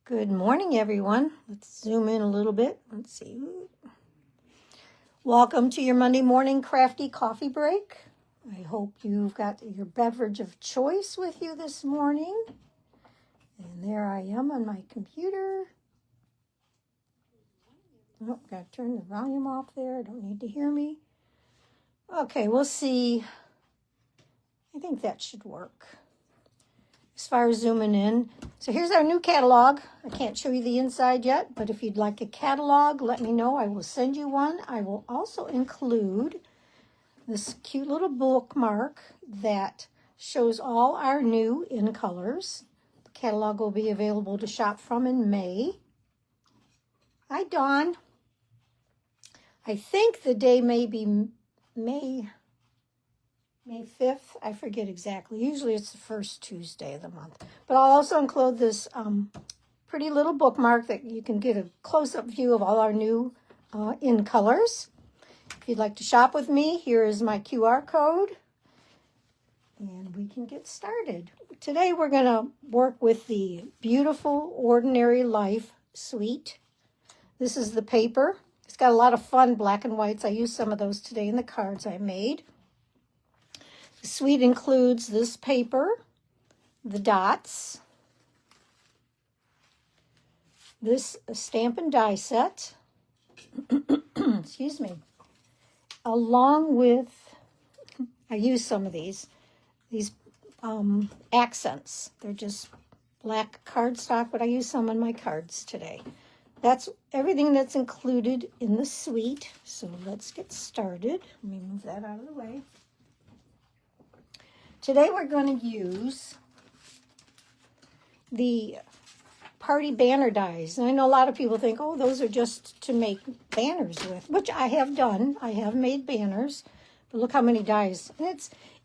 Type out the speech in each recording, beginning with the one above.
Good morning, everyone. Let's zoom in a little bit. Let's see. Welcome to your Monday morning crafty coffee break. I hope you've got your beverage of choice with you this morning. And there I am on my computer. Oh, got to turn the volume off there. Don't need to hear me. Okay, we'll see. I think that should work. As far as zooming in. So here's our new catalog. I can't show you the inside yet, but if you'd like a catalog, let me know. I will send you one. I will also include this cute little bookmark that shows all our new in colors. The catalog will be available to shop from in May. Hi, Dawn. I think the day may be May 5th, I forget exactly. Usually it's the first Tuesday of the month. But I'll also include this pretty little bookmark that you can get a close-up view of all our new in colors. If you'd like to shop with me, here is my QR code. And we can get started. Today we're going to work with the Beautiful Ordinary Life Suite. This is the paper. It's got a lot of fun black and whites. I used some of those today in the cards I made. The suite includes this paper, the dots, this stamp and die set, excuse me, along with, I used some of these accents. They're just black cardstock, but I used some on my cards today. That's everything that's included in the suite. So let's get started. Let me move that out of the way. Today we're going to use the party banner dies. And I know a lot of people think, oh, those are just to make banners with, which I have done. I have made banners, but look how many dies. And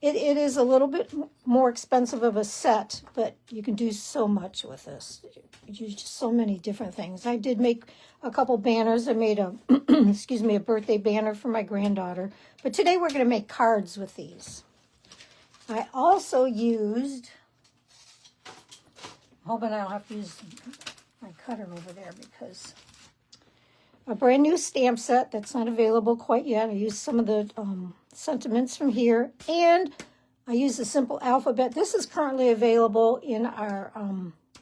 it is a little bit more expensive of a set, but you can do so much with this. You use just so many different things. I did make a couple banners. I made a, excuse me, a birthday banner for my granddaughter. But today we're going to make cards with these. I also used, I'm hoping I don't have to use my cutter over there because a brand new stamp set that's not available quite yet. I used some of the sentiments from here, and I used a simple alphabet. This is currently available in our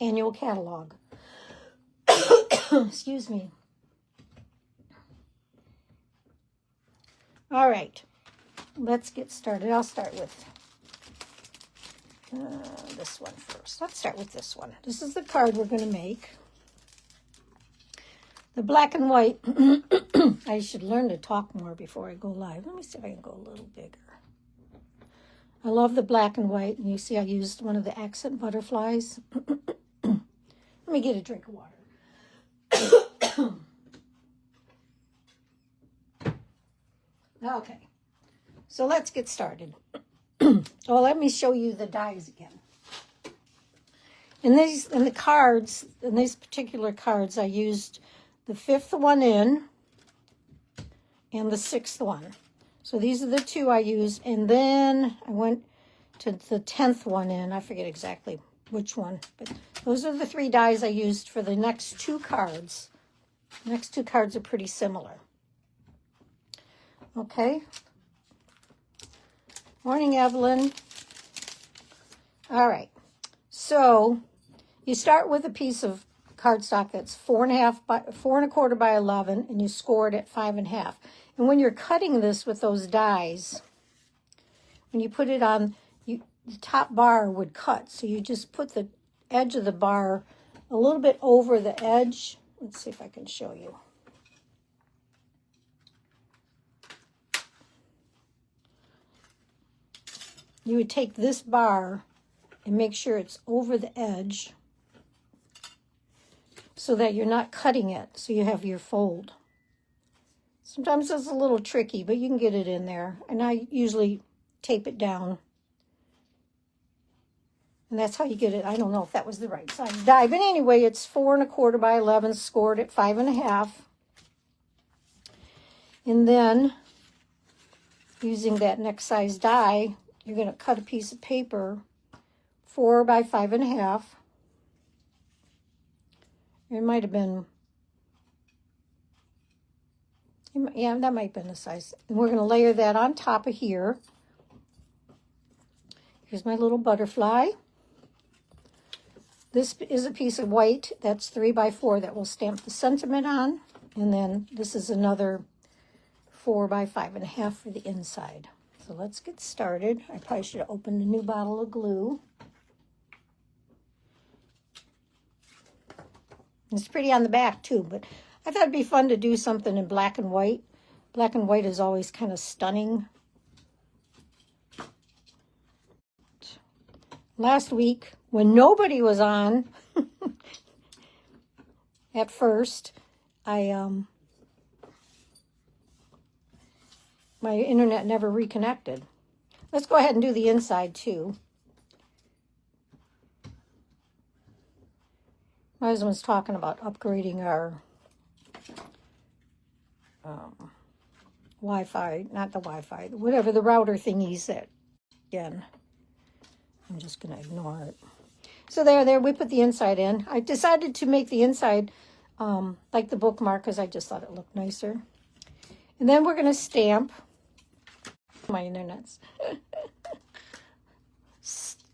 annual catalog. Excuse me. All right, let's get started. I'll start with this one first. Let's start with this one. This is the card we're going to make. The black and white. I should learn to talk more before I go live. Let me see if I can go a little bigger. I love the black and white. And you see I used one of the accent butterflies. Let me get a drink of water. Okay. So let's get started. Well, let me show you the dies again. In the cards, in these particular cards, I used the 5th one in and the 6th one. So these are the two I used, and then I went to the 10th one in. I forget exactly which one, but those are the 3 dies I used for the next 2 cards. The next 2 cards are pretty similar. Okay. Morning, Evelyn. All right. So you start with a piece of cardstock that's 4 1/4 by 11, and you score it at 5 1/2. And when you're cutting this with those dies, when you put it on, the top bar would cut. So you just put the edge of the bar a little bit over the edge. Let's see if I can show you. You would take this bar and make sure it's over the edge so that you're not cutting it, so you have your fold. Sometimes it's a little tricky, but you can get it in there. And I usually tape it down. And that's how you get it. I don't know if that was the right size die, but anyway, it's 4 1/4 by 11, scored at 5 1/2. And then, using that next size die, you're going to cut a piece of paper 4 by 5 1/2. It might have been, yeah, that might have been the size. And we're going to layer that on top of here. Here's my little butterfly. This is a piece of white that's 3x4 that we'll stamp the sentiment on. And then this is another 4x5.5 for the inside. So let's get started. I probably should have opened a new bottle of glue. It's pretty on the back too, but I thought it'd be fun to do something in black and white. Black and white is always kind of stunning. Last week, when nobody was on, at first, my internet never reconnected. Let's go ahead and do the inside too. My husband's talking about upgrading our Wi-Fi, not the Wi-Fi, whatever the router thingies that, again, I'm just going to ignore it. So there, we put the inside in. I decided to make the inside like the bookmark because I just thought it looked nicer. And then we're going to stamp. My internet's.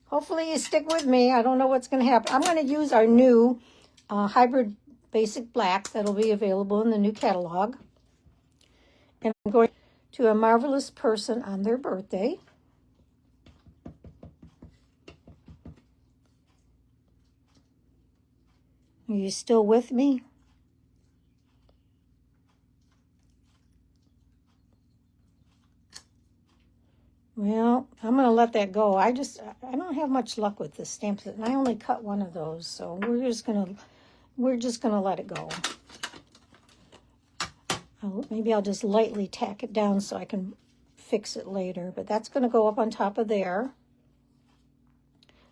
Hopefully you stick with me. I don't know what's going to happen. I'm going to use our new hybrid basic black that'll be available in the new catalog. And I'm going to A Marvelous Person on Their Birthday. Are you still with me? Well, I'm going to let that go. I don't have much luck with this stamp set, and I only cut one of those, so we're just going to let it go. Maybe I'll just lightly tack it down so I can fix it later, but that's going to go up on top of there.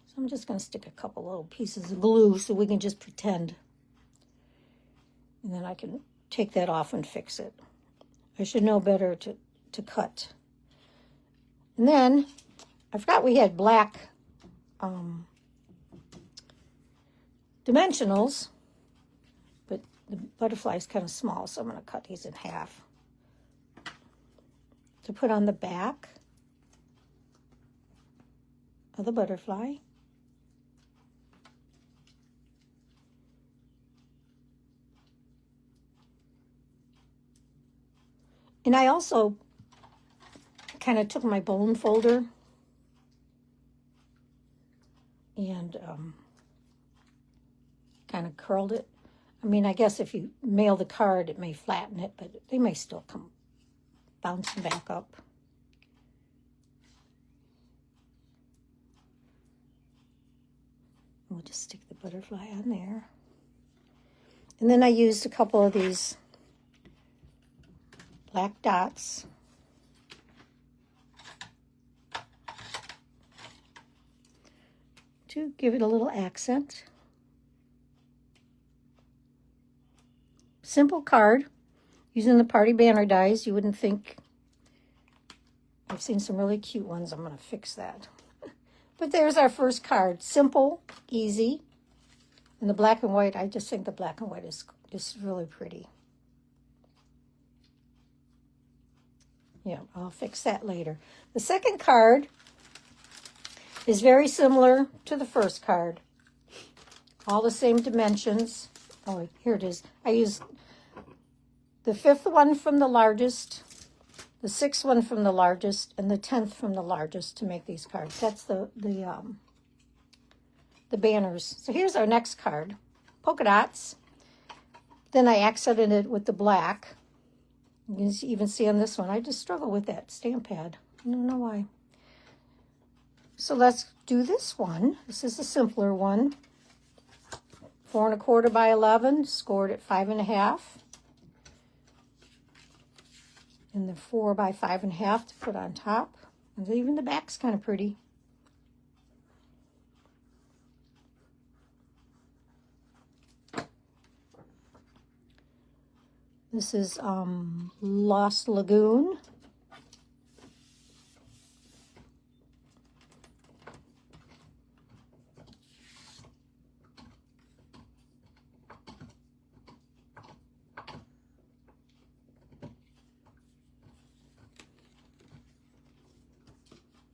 So I'm just going to stick a couple little pieces of glue so we can just pretend. And then I can take that off and fix it. I should know better to cut. And then, I forgot we had black dimensionals, but the butterfly is kind of small, so I'm going to cut these in half to put on the back of the butterfly. And I also kind of took my bone folder and kind of curled it. I mean, I guess if you mail the card, it may flatten it, but they may still come bouncing back up. We'll just stick the butterfly on there. And then I used a couple of these black dots. To give it a little accent. Simple card using the party banner dies. You wouldn't think. I've seen some really cute ones. I'm going to fix that. But there's our first card. Simple, easy. And the black and white, I just think the black and white is just really pretty. Yeah, I'll fix that later. The second card is very similar to the first card. All the same dimensions. Oh, here it is. I used the 5th one from the largest, the 6th one from the largest, and the 10th from the largest to make these cards. That's the banners. So here's our next card. Polka dots. Then I accented it with the black. You can even see on this one, I just struggle with that stamp pad. I don't know why. So let's do this one. This is a simpler one. 4 1/4 by 11, scored at 5.5. And the 4 by 5.5 to put on top. And even the back's kind of pretty. This is Lost Lagoon.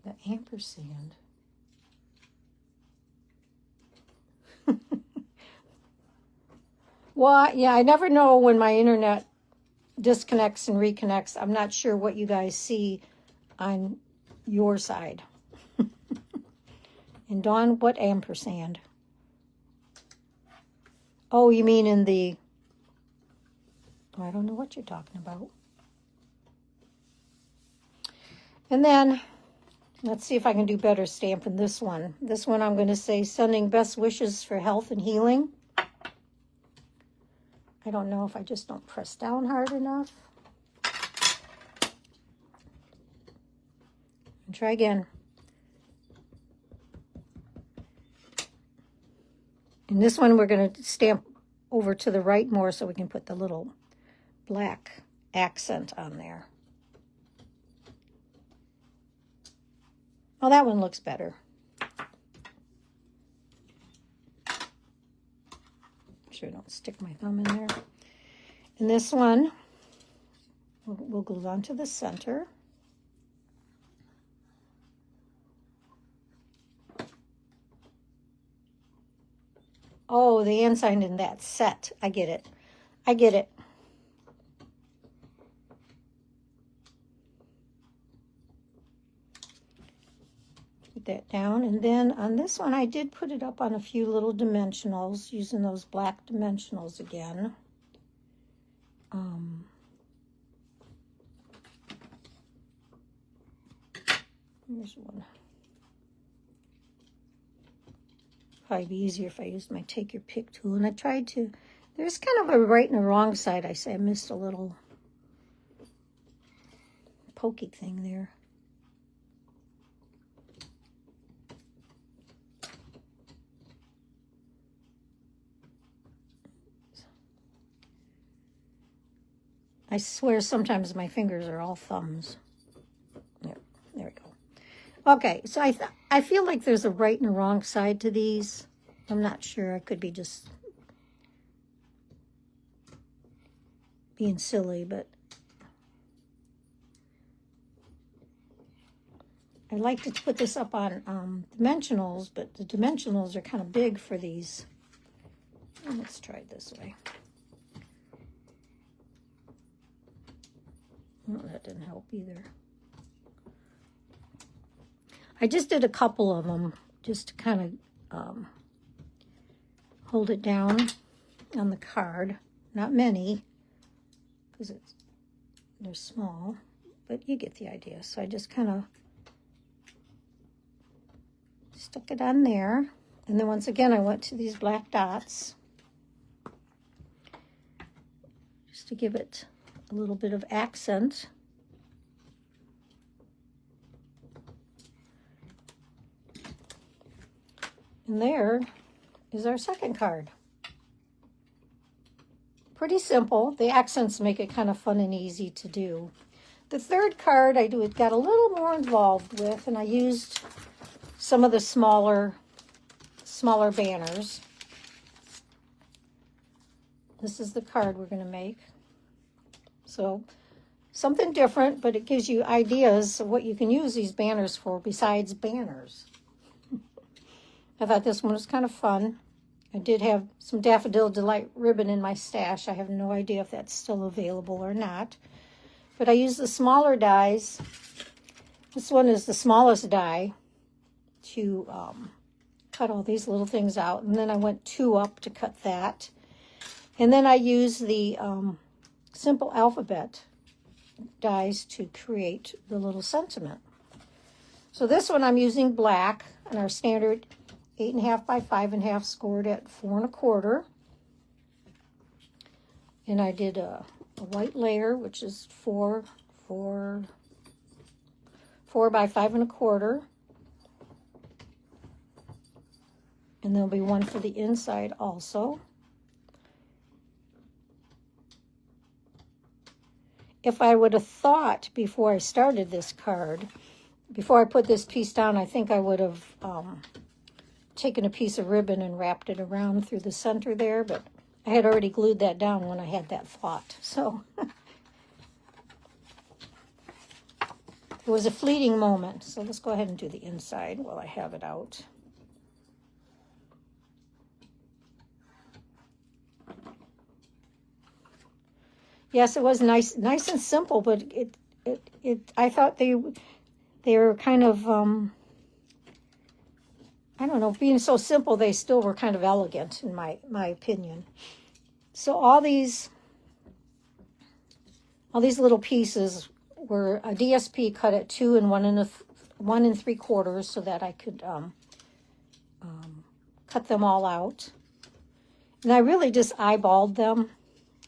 The ampersand. Well, yeah, I never know when my internet disconnects and reconnects. I'm not sure what you guys see on your side. And Dawn, what ampersand? Oh, you mean in the... Oh, I don't know what you're talking about. And then, let's see if I can do better stamping this one. This one I'm going to say, sending best wishes for health and healing. I don't know if I just don't press down hard enough. And try again. And this one we're going to stamp over to the right more so we can put the little black accent on there. Well, that one looks better. Sure don't stick my thumb in there. And this one, we'll glue on to the center. Oh, the ensign in that set. I get it. I get it. That down, and then on this one I did put it up on a few little dimensionals using those black dimensionals again. Here's one. Probably be easier if I used my take your pick tool, and I tried to, there's kind of a right and a wrong side. I say I missed a little pokey thing there. I swear sometimes my fingers are all thumbs. There we go. Okay, so I feel like there's a right and a wrong side to these. I'm not sure. I could be just being silly, but I like to put this up on dimensionals, but the dimensionals are kind of big for these. Let's try it this way. Oh, that didn't help either. I just did a couple of them just to kind of hold it down on the card. Not many, because they're small, but you get the idea. So I just kind of stuck it on there. And then once again, I went to these black dots just to give it a little bit of accent. And there is our second card. Pretty simple. The accents make it kind of fun and easy to do. The third card it got a little more involved with, and I used some of the smaller banners. This is the card we're going to make. So something different, but it gives you ideas of what you can use these banners for besides banners. I thought this one was kind of fun. I did have some Daffodil Delight ribbon in my stash. I have no idea if that's still available or not. But I used the smaller dies. This one is the smallest die to cut all these little things out. And then I went 2 up to cut that. And then I used the simple alphabet dies to create the little sentiment. So this one I'm using black and our standard 8.5 by 5.5 scored at 4 1/4. And I did a white layer, which is 4 by 5 1/4. And there'll be one for the inside also. If I would have thought before I started this card, before I put this piece down, I think I would have taken a piece of ribbon and wrapped it around through the center there, but I had already glued that down when I had that thought. So it was a fleeting moment. So let's go ahead and do the inside while I have it out. Yes, it was nice and simple, but I thought they were kind of, I don't know, being so simple, they still were kind of elegant in my opinion. So all these little pieces were a DSP cut at 2 and 1 3/4, so that I could cut them all out. And I really just eyeballed them.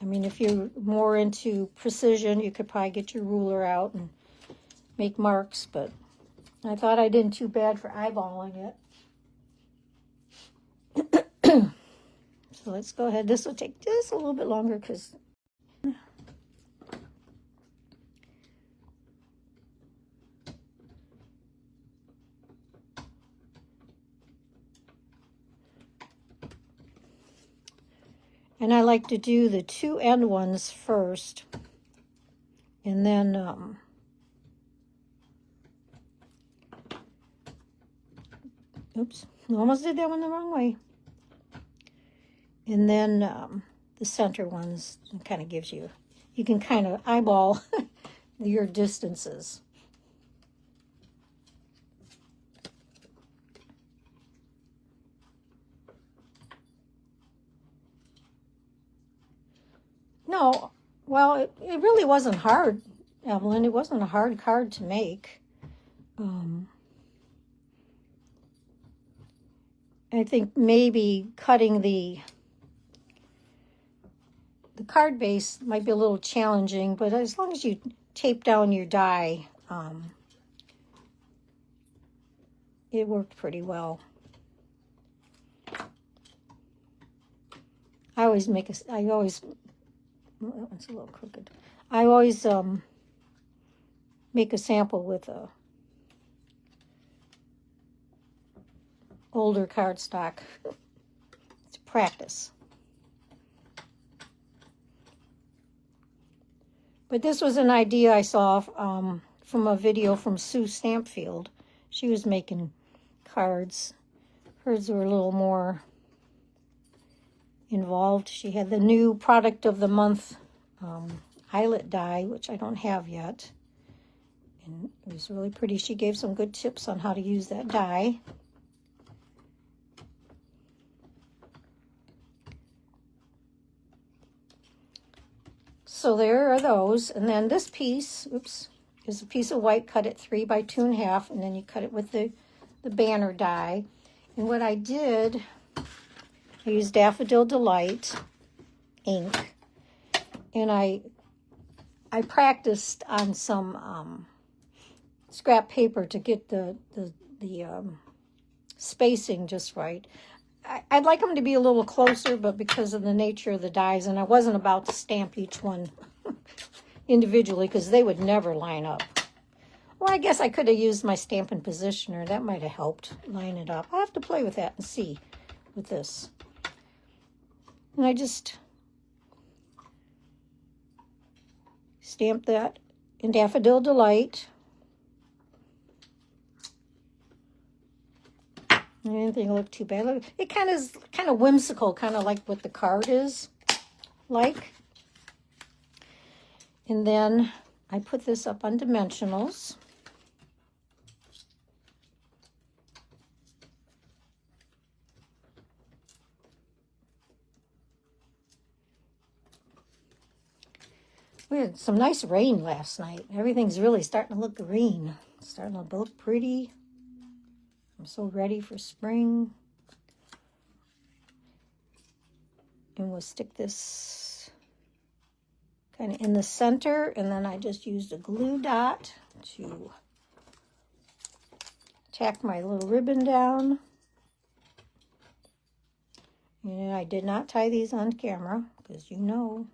I mean, if you're more into precision, you could probably get your ruler out and make marks, but I thought I didn't too bad for eyeballing it. So let's go ahead. This will take just a little bit longer because and I like to do the 2 end ones first, and then oops, I almost did that one the wrong way. And then the center ones kind of gives you, you can kind of eyeball your distances. No, well, it really wasn't hard, Evelyn. It wasn't a hard card to make. I think maybe cutting the card base might be a little challenging, but as long as you tape down your die, it worked pretty well. I always, it's a little crooked. I always make a sample with a older cardstock to practice. But this was an idea I saw from a video from Sue Stampfield. She was making cards. Hers were a little more involved. She had the new product of the month eyelet die, which I don't have yet. And it was really pretty. She gave some good tips on how to use that die. So there are those. And then this piece, oops, is a piece of white cut at 3 by 2 1/2, and then you cut it with the banner die. And what I did, I used Daffodil Delight ink, and I practiced on some scrap paper to get the spacing just right. I'd like them to be a little closer, but because of the nature of the dies, and I wasn't about to stamp each one individually because they would never line up. Well, I guess I could have used my Stampin' Positioner. That might have helped line it up. I'll have to play with that and see with this. And I just stamped that in Daffodil Delight. I didn't think it looked too bad. It kind of whimsical, kind of like what the card is like. And then I put this up on dimensionals. We had some nice rain last night. Everything's really starting to look green. It's starting to look pretty. I'm so ready for spring. And we'll stick this kind of in the center, and then I just used a glue dot to tack my little ribbon down. And I did not tie these on camera because you know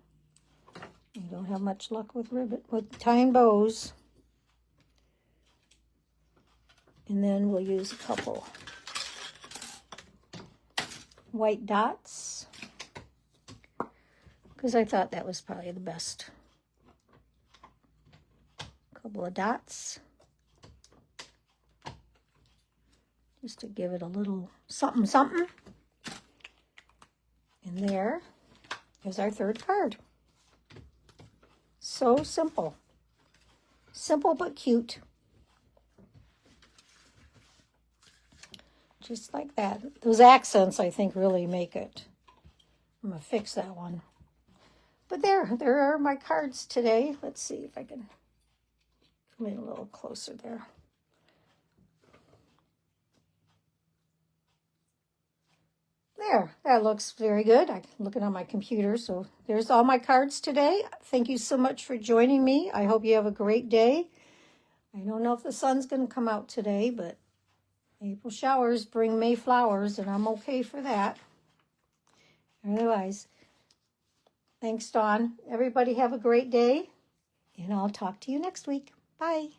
I don't have much luck with tying bows. And then we'll use a couple white dots because I thought that was probably the best. A couple of dots just to give it a little something, something. And there is our third card. So simple. Simple but cute. Just like that. Those accents, I think, really make it. I'm going to fix that one. But there are my cards today. Let's see if I can come in a little closer there. There, that looks very good. I'm looking on my computer, so there's all my cards today. Thank you so much for joining me. I hope you have a great day. I don't know if the sun's going to come out today, but April showers bring May flowers, and I'm okay for that. Otherwise, thanks, Dawn. Everybody have a great day, and I'll talk to you next week. Bye.